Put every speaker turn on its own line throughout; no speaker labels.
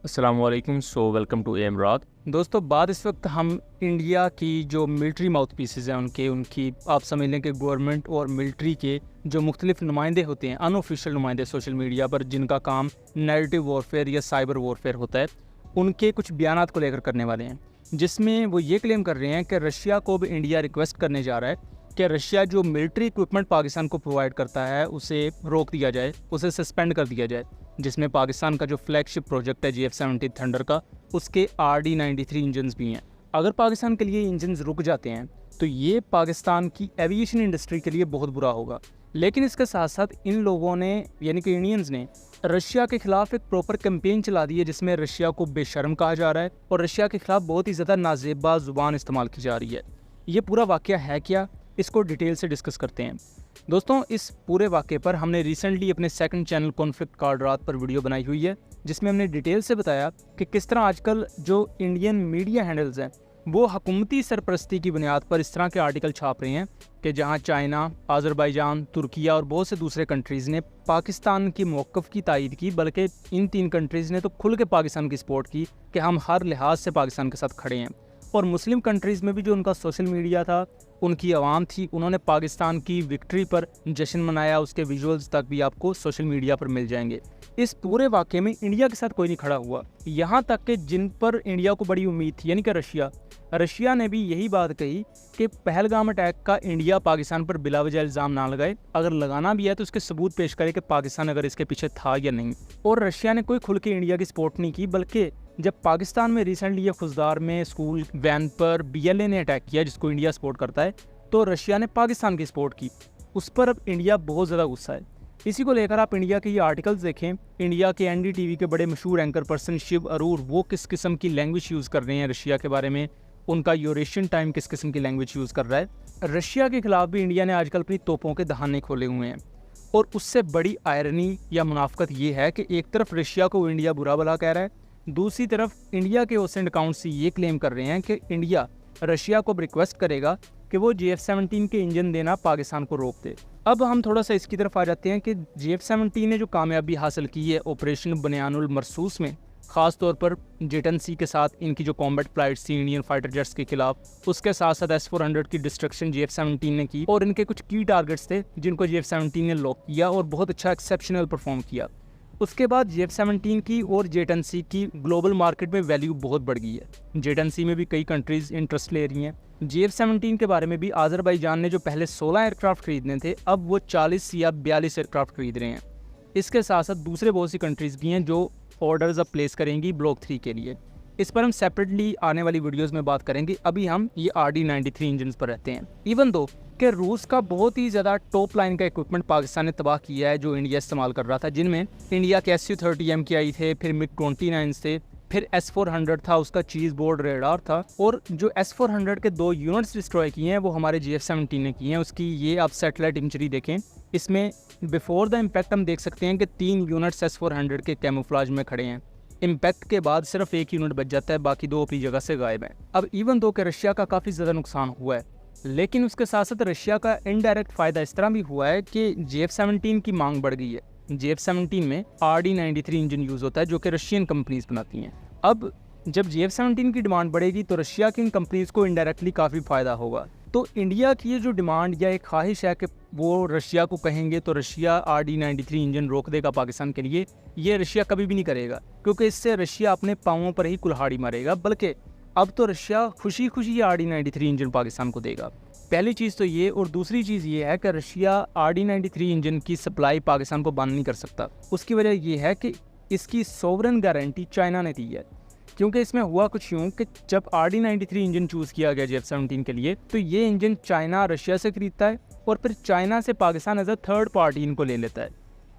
अस्सलामुअलैकुम welcome to M रात। दोस्तों, बात इस वक्त हम इंडिया की जो मिलिट्री माउथ पीसेज हैं उनकी आप समझ लें कि गवर्नमेंट और मिलिट्री के जो मुख्तलिफ नुमाइंदे होते हैं, अनऑफिशियल नुमाइंदे सोशल मीडिया पर जिनका काम नैरेटिव वॉरफेयर या साइबर वॉरफेयर होता है, उनके कुछ बयानात को लेकर करने वाले हैं, जिसमें वो ये क्लेम कर रहे हैं कि रशिया को भी इंडिया रिक्वेस्ट करने जा रहा है कि रशिया जो मिलिट्री इक्विपमेंट पाकिस्तान को प्रोवाइड करता है उसे रोक दिया जाए, उसे सस्पेंड कर दिया जाए, जिसमें पाकिस्तान का जो फ्लैगशिप प्रोजेक्ट है GF-70 थंडर का, उसके RD-93 इंजन्स भी हैं। अगर पाकिस्तान के लिए इंजन्स रुक जाते हैं तो ये पाकिस्तान की एविएशन इंडस्ट्री के लिए बहुत बुरा होगा। लेकिन इसके साथ साथ इन लोगों ने यानी कि इंडियंस ने रशिया के खिलाफ एक प्रॉपर कैंपेन चला दी है, जिसमें रशिया को बेशर्म कहा जा रहा है और रशिया के खिलाफ बहुत ही ज़्यादा नाजेबा ज़ुबान इस्तेमाल की जा रही है। ये पूरा वाक़या है क्या, इसको डिटेल से डिस्कस करते हैं। दोस्तों, इस पूरे वाक़े पर हमने रिसेंटली अपने सेकंड चैनल कॉन्फ्लिक्ट कार्ड रात पर वीडियो बनाई हुई है, जिसमें हमने डिटेल से बताया कि किस तरह आजकल जो इंडियन मीडिया हैंडल्स हैं वो हुकूमती सरपरस्ती की बुनियाद पर इस तरह के आर्टिकल छाप रहे हैं कि जहां चाइना, आज़रबाईजान, तुर्किया और बहुत से दूसरे कंट्रीज़ ने पाकिस्तान की मौक़िफ़ की तायीद की, बल्कि इन 3 कंट्रीज़ ने तो खुल के पाकिस्तान की सपोर्ट की कि हम हर लिहाज से पाकिस्तान के साथ खड़े हैं। और मुस्लिम कंट्रीज़ में भी जो उनका सोशल मीडिया था, उनकी आवाम थी, उन्होंने पाकिस्तान की विक्ट्री पर जश्न मनाया। उसके विजुअल्स तक भी आपको सोशल मीडिया पर मिल जाएंगे। इस पूरे वाक़े में इंडिया के साथ कोई नहीं खड़ा हुआ, यहाँ तक कि जिन पर इंडिया को बड़ी उम्मीद थी, यानी कि रशिया ने भी यही बात कही कि पहलगाम अटैक का इंडिया पाकिस्तान पर बिला वजह इल्ज़ाम ना लगाए, अगर लगाना भी है तो उसके सबूत पेश करे कि पाकिस्तान अगर इसके पीछे था या नहीं। और रशिया ने कोई खुल के इंडिया की सपोर्ट नहीं की, बल्कि जब पाकिस्तान में रिसेंटली ये खुजदार में स्कूल वैन पर BLA ने अटैक किया, जिसको इंडिया सपोर्ट करता है, तो रशिया ने पाकिस्तान की सपोर्ट की। उस पर अब इंडिया बहुत ज़्यादा गुस्सा है। इसी को लेकर आप इंडिया के ये आर्टिकल्स देखें। इंडिया के NDTV के बड़े मशहूर एंकर पर्सन शिव अरोर, वो किस किस्म की लैंग्वेज यूज़ कर रहे हैं रशिया के बारे में, उनका यूरेशियन टाइम किस किस्म की लैंग्वेज यूज़ कर रहा है। रशिया के खिलाफ भी इंडिया ने आजकल अपनी तोपों के दहाने खोले हुए हैं। और उससे बड़ी आयरनी या मुनाफकत ये है कि एक तरफ रशिया को इंडिया बुरा भला कह रहा है, दूसरी तरफ इंडिया के ओसेंट अकाउंट से ये क्लेम कर रहे हैं कि इंडिया रशिया को रिक्वेस्ट करेगा कि वो GF-17 के इंजन देना पाकिस्तान को रोक दे। अब हम थोड़ा सा इसकी तरफ आ जाते हैं कि GF-17 ने जो कामयाबी हासिल की है ऑपरेशन बनियानुल मरसूस में, ख़ास तौर पर जेटन-सी के साथ इनकी जो कॉम्बैट फ्लाइट्स थी इंडियन फाइटर जेट्स के खिलाफ, उसके साथ साथ S-400 की डिस्ट्रक्शन GF-17 ने की, और इनके कुछ की टारगेट्स थे जिनको GF-17 ने लॉक किया और बहुत अच्छा एक्सेप्शनल परफॉर्म किया। उसके बाद GF-17 की और जेटन-सी की ग्लोबल मार्केट में वैल्यू बहुत बढ़ गई है। जेटन-सी में भी कई कंट्रीज़ इंटरेस्ट ले रही हैं। GF-17 के बारे में भी आज़रबाईजान ने जो पहले 16 एयरक्राफ्ट खरीदने थे, अब वो 40 या 42 एयरक्राफ्ट खरीद रहे हैं। इसके साथ साथ दूसरे बहुत सी कंट्रीज़ भी हैं जो ऑर्डर्स अब प्लेस करेंगी ब्लॉक 3 के लिए। इस पर हम सेपरेटली आने वाली वीडियोस में बात करेंगे। अभी हम ये RD-93 इंजन्स पर रहते हैं। इवन दो कि रूस का बहुत ही ज़्यादा टॉप लाइन का इक्विपमेंट पाकिस्तान ने तबाह किया है जो इंडिया इस्तेमाल कर रहा था, जिनमें इंडिया के Su-30M के आई थे, फिर MiG-29 थे, फिर S-400 था, उसका चीज़ बोर्ड रेडार था, और जो S-400 के 2 यूनिट्स डिस्ट्रॉय किए हैं वो हमारे GF-17 ने किए हैं। उसकी ये आप सैटेलाइट इमेजरी देखें, इसमें बिफोर द इम्पैक्ट हम देख सकते हैं कि 3 यूनिट्स S-400 के कैमोफ्लाज में खड़े हैं। इम्पैक्ट के बाद सिर्फ 1 यूनिट बच जाता है, बाकी 2 अपनी जगह से गायब हैं। अब इवन दो कि रशिया का काफ़ी ज़्यादा नुकसान हुआ है, लेकिन उसके साथ साथ रशिया का इनडायरेक्ट फ़ायदा इस तरह भी हुआ है कि GF-17 की मांग बढ़ गई है। GF-17 में RD-93 इंजन यूज़ होता है जो कि रशियन कंपनीज बनाती हैं। अब जब GF-17 की डिमांड बढ़ेगी तो रशिया की इन कंपनीज को इनडायरेक्टली काफ़ी फ़ायदा होगा। तो इंडिया की ये जो डिमांड या एक ख्वाहिश है कि वो रशिया को कहेंगे तो रशिया RD-93 इंजन रोक देगा पाकिस्तान के लिए, ये रशिया कभी भी नहीं करेगा, क्योंकि इससे रशिया अपने पाँवों पर ही कुल्हाड़ी मारेगा। बल्कि अब तो रशिया खुशी खुशी RD-93 इंजन पाकिस्तान को देगा। पहली चीज़ तो ये, और दूसरी चीज़ ये है कि रशिया RD-93 इंजन की सप्लाई पाकिस्तान को बंद नहीं कर सकता। उसकी वजह ये है कि इसकी सोवरेन गारंटी चाइना ने दी है। क्योंकि इसमें हुआ कुछ यूँ कि जब RD-93 इंजन चूज़ किया गया GF-17 के लिए, तो ये इंजन चाइना रशिया से खरीदता है और फिर चाइना से Pakistan as a third party इनको ले लेता है।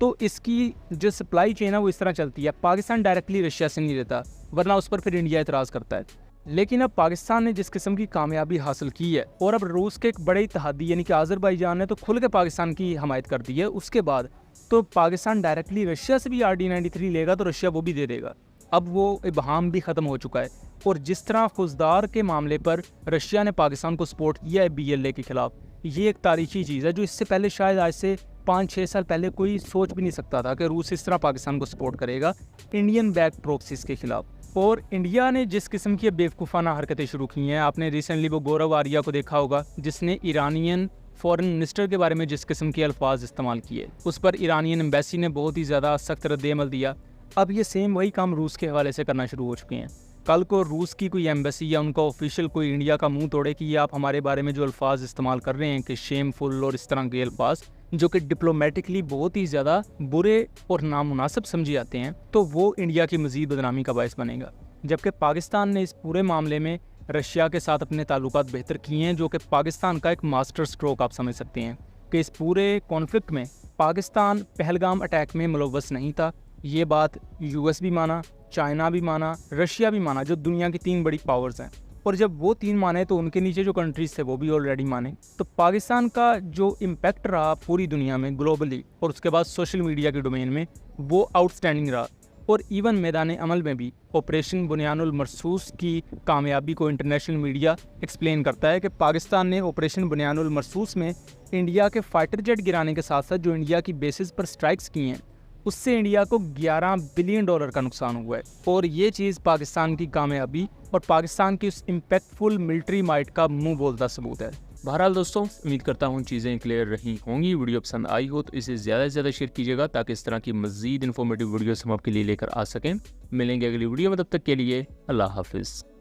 तो इसकी जो सप्लाई चेन है वो इस तरह चलती है, पाकिस्तान डायरेक्टली रशिया से नहीं लेता, वरना उस पर फिर इंडिया एतराज़ करता है। लेकिन अब पाकिस्तान ने जिस किस्म की कामयाबी हासिल की है, और अब रूस के एक बड़े इत्तेहादी यानी कि आज़रबाईजान ने तो खुल के पाकिस्तान की हमायत कर दी है, उसके बाद तो पाकिस्तान डायरेक्टली रशिया से भी RD-93 लेगा तो रशिया वो भी दे देगा। अब वो इबहाम भी ख़त्म हो चुका है। और जिस तरह खुजदार के मामले पर रशिया ने पाकिस्तान को सपोर्ट किया है BLA के खिलाफ, ये एक तारीखी चीज़ है जो इससे पहले शायद आज से 5-6 साल पहले कोई सोच भी नहीं सकता था कि रूस इस तरह पाकिस्तान को सपोर्ट करेगा इंडियन बैक प्रॉक्सीज के खिलाफ। और इंडिया ने जिस किस्म की बेवकूफ़ाना हरकतें शुरू की हैं, आपने रिसेंटली वो गौरव आर्या को देखा होगा जिसने ईरानियन फॉरेन मिनिस्टर के बारे में जिस किस्म के अल्फाज इस्तेमाल किए, उस पर ईरानियन एम्बेसी ने बहुत ही ज़्यादा सख्त रद्द-ए-अमल दिया। अब ये सेम वही काम रूस के हवाले से करना शुरू हो चुके हैं। कल को रूस की कोई एम्बेसी या उनका ऑफिशियल कोई इंडिया का मुंह तोड़े कि ये आप हमारे बारे में जो अल्फाज इस्तेमाल कर रहे हैं कि शेमफुल और इस तरह के अल्फाज जो कि डिप्लोमेटिकली बहुत ही ज़्यादा बुरे और नामुनासिब समझे जाते हैं, तो वो इंडिया की मज़ीद बदनामी का बायस बनेगा। जबकि पाकिस्तान ने इस पूरे मामले में रशिया के साथ अपने ताल्लुकात बेहतर किए हैं, जो कि पाकिस्तान का एक मास्टर स्ट्रोक आप समझ सकते हैं कि इस पूरे कॉन्फ्लिक्ट में पाकिस्तान पहलगाम अटैक में मुलव्वस नहीं था। ये बात यूएस भी माना, चाइना भी माना, रशिया भी माना, जो दुनिया की 3 बड़ी पावर्स हैं। और जब वो 3 माने तो उनके नीचे जो कंट्रीज थे वो भी ऑलरेडी माने। तो पाकिस्तान का जो इम्पैक्ट रहा पूरी दुनिया में ग्लोबली और उसके बाद सोशल मीडिया के डोमेन में, वो आउटस्टैंडिंग रहा। और इवन मैदान अमल में भी ऑपरेशन बुनियानुल मरसूस की कामयाबी को इंटरनेशनल मीडिया एक्सप्लेन करता है कि पाकिस्तान ने ऑपरेशन बुनियानुल मरसूस में इंडिया के फाइटर जेट गिराने के साथ साथ जो इंडिया की बेसिस पर स्ट्राइक्स की हैं, उससे इंडिया को $11 बिलियन का नुकसान हुआ है। और ये चीज़ पाकिस्तान की कामयाबी और पाकिस्तान की उस इम्पैक्टफुल मिलिट्री माइट का मुंह बोलता सबूत है। बहरहाल दोस्तों, उम्मीद करता हूँ चीज़ें क्लियर रही होंगी। वीडियो पसंद आई हो तो इसे ज़्यादा से ज़्यादा शेयर कीजिएगा ताकि इस तरह की मज़ीद इन्फॉर्मेटिव वीडियोस हम आपके लिए लेकर आ सकें। मिलेंगे अगली वीडियो में, तब तक के लिए अल्लाह हाफिज़।